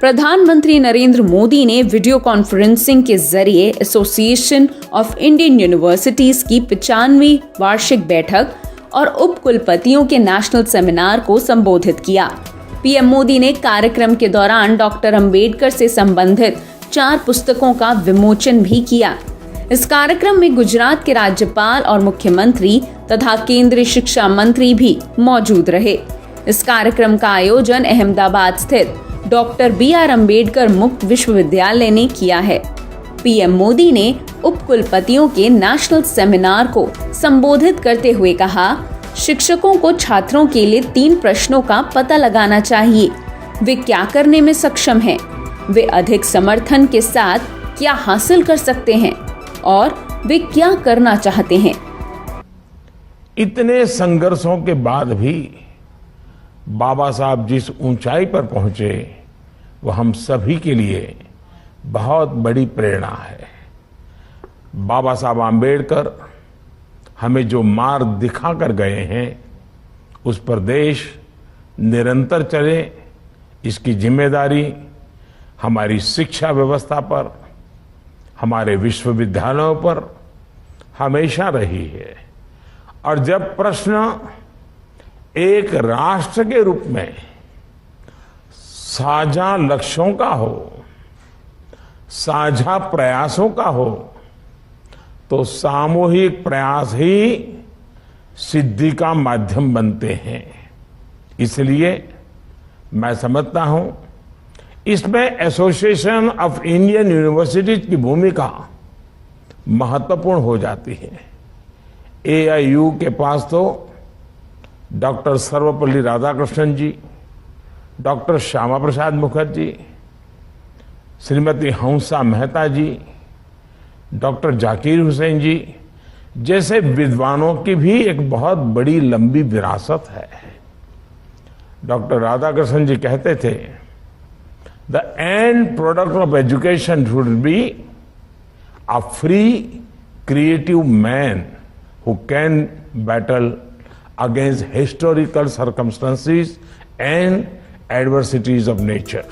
प्रधानमंत्री नरेंद्र मोदी ने video conferencing के जरिए एसोसिएशन ऑफ इंडियन यूनिवर्सिटीज की 95वीं वार्षिक बैठक और उप कुलपतियों के नेशनल सेमिनार को संबोधित किया। पीएम मोदी ने कार्यक्रम के दौरान डॉक्टर अंबेडकर से संबंधित 4 पुस्तकों का विमोचन भी किया। इस कार्यक्रम में गुजरात के राज्यपाल और मुख्यमंत्री तथा केंद्रीय शिक्षा मंत्री भी मौजूद रहे। इस कार्यक्रम का आयोजन अहमदाबाद स्थित डॉक्टर BR अम्बेडकर मुक्त विश्वविद्यालय ने किया है। पीएम मोदी ने उप कुलपतियों के नेशनल सेमिनार को संबोधित करते हुए कहा, शिक्षकों को छात्रों के लिए 3 प्रश्नों का पता लगाना चाहिए। वे क्या करने में सक्षम हैं, वे अधिक समर्थन के साथ क्या हासिल कर सकते हैं और वे क्या करना चाहते हैं। इतने संघर्षों के बाद भी बाबा साहब जिस ऊंचाई पर पहुंचे वो हम सभी के लिए बहुत बड़ी प्रेरणा है। बाबा साहब आम्बेडकर हमें जो मार्ग दिखा कर गए हैं उस पर देश निरंतर चले, इसकी जिम्मेदारी हमारी शिक्षा व्यवस्था पर, हमारे विश्वविद्यालयों पर हमेशा रही है। और जब प्रश्न एक राष्ट्र के रूप में साझा लक्ष्यों का हो, साझा प्रयासों का हो, तो सामूहिक प्रयास ही सिद्धि का माध्यम बनते हैं। इसलिए मैं समझता हूं इसमें एसोसिएशन ऑफ इंडियन यूनिवर्सिटीज की भूमिका महत्वपूर्ण हो जाती है। AIU के पास तो डॉक्टर सर्वपल्ली राधाकृष्णन जी, डॉक्टर श्यामा प्रसाद मुखर्जी, श्रीमती हंसा मेहता जी, डॉक्टर जाकिर हुसैन जी जैसे विद्वानों की भी एक बहुत बड़ी लंबी विरासत है। डॉक्टर राधाकृष्णन जी कहते थे, the end product of education should be a free creative man who can battle against historical circumstances and adversities of nature.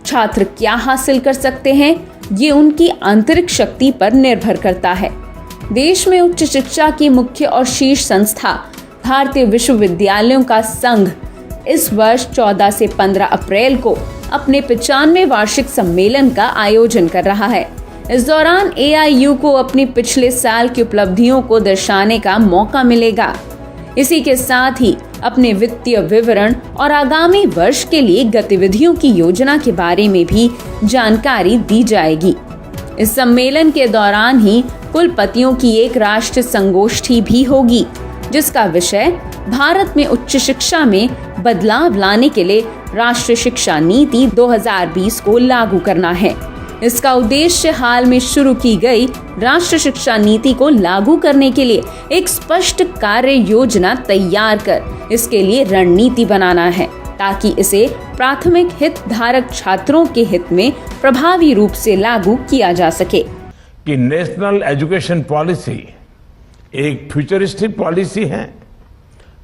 छात्र क्या हासिल कर सकते हैं, ये उनकी आंतरिक शक्ति पर निर्भर करता है। देश में उच्च शिक्षा की मुख्य और शीर्ष संस्था भारतीय विश्वविद्यालयों का संघ इस वर्ष 14 से 15 अप्रैल को अपने 95वें वार्षिक सम्मेलन का आयोजन कर रहा है। इस दौरान AIU को अपनी पिछले साल की उपलब्धियों को दर्शाने का मौका मिलेगा। इसी के साथ ही अपने वित्तीय विवरण और आगामी वर्ष के लिए गतिविधियों की योजना के बारे में भी जानकारी दी जाएगी। इस सम्मेलन के दौरान ही कुलपतियों की एक राष्ट्रीय संगोष्ठी भी होगी, जिसका विषय भारत में उच्च शिक्षा में बदलाव लाने के लिए राष्ट्रीय शिक्षा नीति 2020 को लागू करना है। इसका उद्देश्य हाल में शुरू की गई राष्ट्रीय शिक्षा नीति को लागू करने के लिए एक स्पष्ट कार्य योजना तैयार कर इसके लिए रणनीति बनाना है, ताकि इसे प्राथमिक हित धारक छात्रों के हित में प्रभावी रूप से लागू किया जा सके। कि नेशनल एजुकेशन पॉलिसी एक फ्यूचरिस्टिक पॉलिसी है,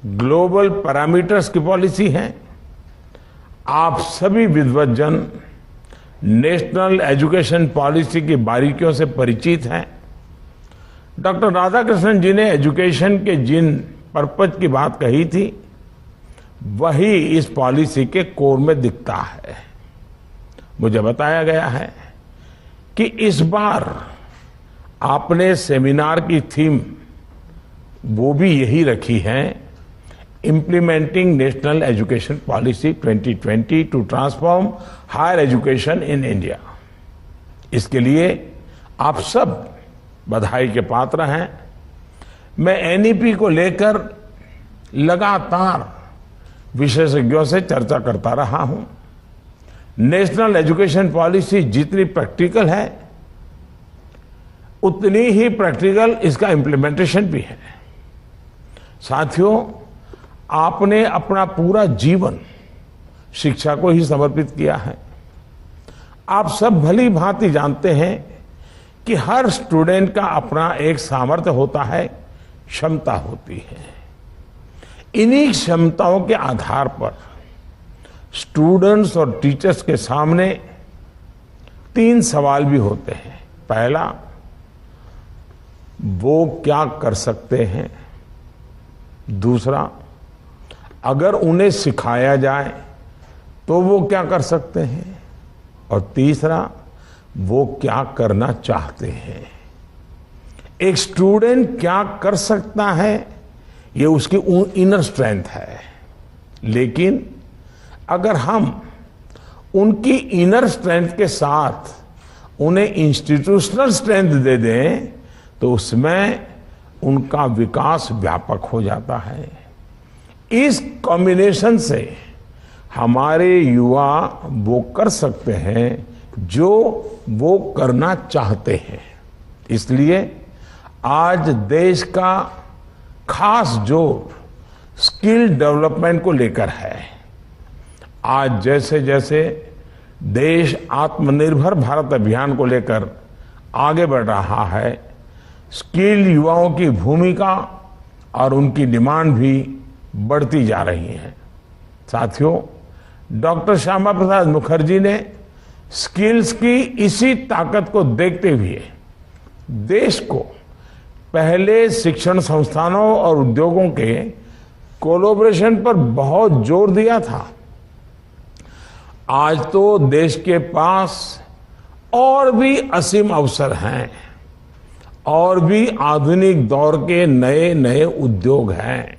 ग्लोबल पैरामीटर्स की पॉलिसी है। आप सभी विद्वज्जन नेशनल एजुकेशन पॉलिसी की बारीकियों से परिचित हैं। डॉक्टर राधाकृष्णन जी ने एजुकेशन के जिन पर्पज की बात कही थी वही इस पॉलिसी के कोर में दिखता है। मुझे बताया गया है कि इस बार आपने सेमिनार की थीम वो भी यही रखी है, Implementing National Education Policy 2020 to transform higher education in India। इसके लिए आप सब बधाई के पात्र हैं। मैं NEP को लेकर लगातार विशेषज्ञों से चर्चा करता रहा हूं। नेशनल एजुकेशन पॉलिसी जितनी प्रैक्टिकल है उतनी ही प्रैक्टिकल इसका इम्प्लीमेंटेशन भी है। साथियों, आपने अपना पूरा जीवन शिक्षा को ही समर्पित किया है। आप सब भली भांति जानते हैं कि हर स्टूडेंट का अपना एक सामर्थ्य होता है, क्षमता होती है। इन्हीं क्षमताओं के आधार पर स्टूडेंट्स और टीचर्स के सामने 3 सवाल भी होते हैं। पहला, वो क्या कर सकते हैं। दूसरा, अगर उन्हें सिखाया जाए तो वो क्या कर सकते हैं। और तीसरा, वो क्या करना चाहते हैं। एक स्टूडेंट क्या कर सकता है, ये उसकी इनर स्ट्रेंथ है। लेकिन अगर हम उनकी इनर स्ट्रेंथ के साथ उन्हें इंस्टीट्यूशनल स्ट्रेंथ दे दें तो उसमें उनका विकास व्यापक हो जाता है। इस कॉम्बिनेशन से हमारे युवा वो कर सकते हैं जो वो करना चाहते हैं। इसलिए आज देश का खास जोर स्किल डेवलपमेंट को लेकर है। आज जैसे जैसे देश आत्मनिर्भर भारत अभियान को लेकर आगे बढ़ रहा है, स्किल युवाओं की भूमिका और उनकी डिमांड भी बढ़ती जा रही है। साथियों, डॉक्टर श्यामा प्रसाद मुखर्जी ने स्किल्स की इसी ताकत को देखते हुए देश को पहले शिक्षण संस्थानों और उद्योगों के कोलैबोरेशन पर बहुत जोर दिया था। आज तो देश के पास और भी असीम अवसर हैं और भी आधुनिक दौर के नए नए उद्योग हैं।